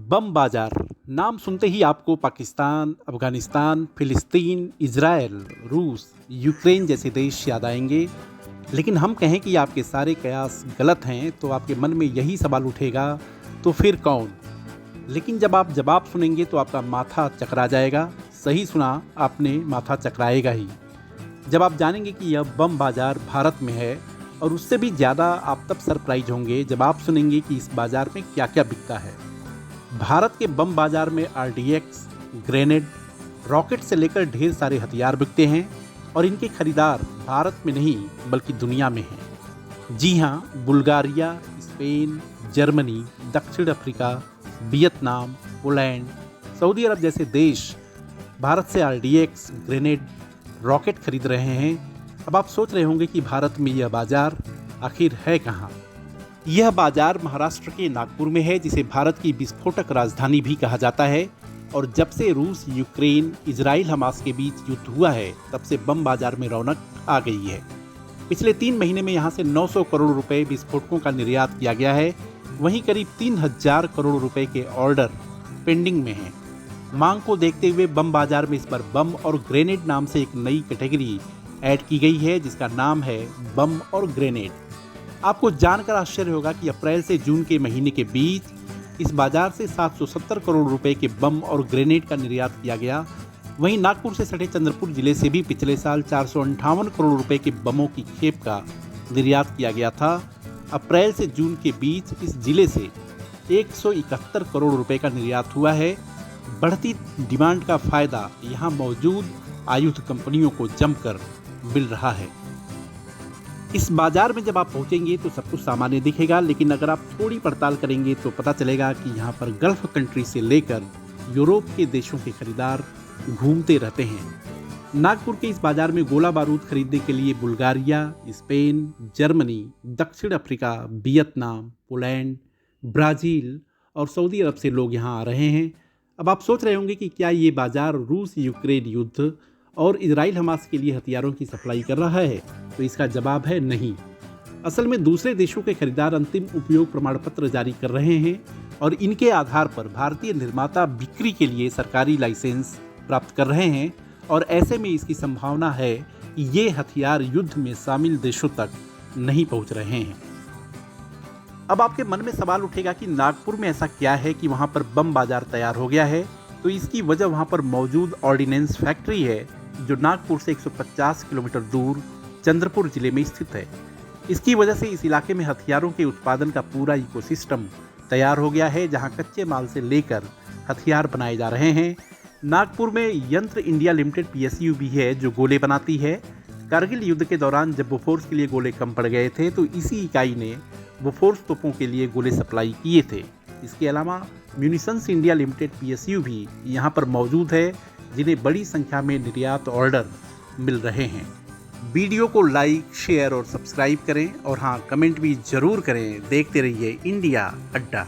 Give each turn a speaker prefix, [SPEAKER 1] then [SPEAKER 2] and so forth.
[SPEAKER 1] बम बाजार नाम सुनते ही आपको पाकिस्तान, अफगानिस्तान, फिलिस्तीन, इजराइल, रूस, यूक्रेन जैसे देश याद आएंगे। लेकिन हम कहें कि आपके सारे कयास गलत हैं तो आपके मन में यही सवाल उठेगा, तो फिर कौन? लेकिन जब आप जवाब सुनेंगे तो आपका माथा चकरा जाएगा। सही सुना आपने, माथा चकराएगा ही जब आप जानेंगे कि यह बम बाजार भारत में है। और उससे भी ज़्यादा आप तब सरप्राइज होंगे जब आप सुनेंगे कि इस बाजार में क्या क्या बिकता है। भारत के बम बाजार में RDX, ग्रेनेड, रॉकेट से लेकर ढेर सारे हथियार बिकते हैं और इनके खरीदार भारत में नहीं बल्कि दुनिया में हैं। जी हाँ, बुल्गारिया, स्पेन, जर्मनी, दक्षिण अफ्रीका, वियतनाम, पोलैंड, सऊदी अरब जैसे देश भारत से RDX, ग्रेनेड, रॉकेट खरीद रहे हैं। अब आप सोच रहे होंगे कि भारत में यह बाजार आखिर है कहाँ? यह बाजार महाराष्ट्र के नागपुर में है, जिसे भारत की विस्फोटक राजधानी भी कहा जाता है। और जब से रूस, यूक्रेन, इजराइल, हमास के बीच युद्ध हुआ है, तब से बम बाजार में रौनक आ गई है। पिछले 3 महीने में यहाँ से 900 करोड़ रुपए विस्फोटकों का निर्यात किया गया है। वहीं करीब 3000 करोड़ रुपए के ऑर्डर पेंडिंग में हैं। मांग को देखते हुए बम बाजार में इस बार बम और ग्रेनेड नाम से एक नई कैटेगरी ऐड की गई है, जिसका नाम है बम और ग्रेनेड। आपको जानकर आश्चर्य होगा कि अप्रैल से जून के महीने के बीच इस बाजार से 770 करोड़ रुपए के बम और ग्रेनेड का निर्यात किया गया। वहीं नागपुर से सटे चंद्रपुर जिले से भी पिछले साल 458 करोड़ रुपए के बमों की खेप का निर्यात किया गया था। अप्रैल से जून के बीच इस जिले से 171 करोड़ रुपए का निर्यात हुआ है। बढ़ती डिमांड का फायदा यहाँ मौजूद आयुध कंपनियों को जमकर मिल रहा है। इस बाजार में जब आप पहुंचेंगे तो सब कुछ सामान्य दिखेगा, लेकिन अगर आप थोड़ी पड़ताल करेंगे तो पता चलेगा कि यहाँ पर गल्फ कंट्री से लेकर यूरोप के देशों के खरीदार घूमते रहते हैं। नागपुर के इस बाजार में गोला बारूद खरीदने के लिए बुल्गारिया, स्पेन, जर्मनी, दक्षिण अफ्रीका, वियतनाम, पोलैंड, ब्राज़ील और सऊदी अरब से लोग यहाँ आ रहे हैं। अब आप सोच रहे होंगे कि क्या ये बाजार रूस यूक्रेन युद्ध और इजराइल हमास के लिए हथियारों की सप्लाई कर रहा है? तो इसका जवाब है नहीं। असल में दूसरे देशों के खरीदार अंतिम उपयोग प्रमाण पत्र जारी कर रहे हैं और इनके आधार पर भारतीय निर्माता बिक्री के लिए सरकारी लाइसेंस प्राप्त कर रहे हैं। और ऐसे में इसकी संभावना है कि ये हथियार युद्ध में शामिल देशों तक नहीं पहुंच रहे हैं। अब आपके मन में सवाल उठेगा कि नागपुर में ऐसा क्या है कि वहां पर बम बाजार तैयार हो गया है? तो इसकी वजह वहां पर मौजूद ऑर्डिनेंस फैक्ट्री है, जो नागपुर से 150 किलोमीटर दूर चंद्रपुर जिले में स्थित है। इसकी वजह से इस इलाके में हथियारों के उत्पादन का पूरा इकोसिस्टम तैयार हो गया है, जहां कच्चे माल से लेकर हथियार बनाए जा रहे हैं। नागपुर में यंत्र इंडिया लिमिटेड PSU भी है, जो गोले बनाती है। कारगिल युद्ध के दौरान जब बोफोर्स के लिए गोले कम पड़ गए थे, तो इसी इकाई ने बोफोर्स तोपों के लिए गोले सप्लाई किए थे। इसके अलावा म्यूनिशंस इंडिया लिमिटेड PSU भी यहाँ पर मौजूद है, जिन्हें बड़ी संख्या में निर्यात ऑर्डर मिल रहे हैं। वीडियो को लाइक, शेयर और सब्सक्राइब करें और हाँ, कमेंट भी जरूर करें। देखते रहिए इंडिया अड्डा।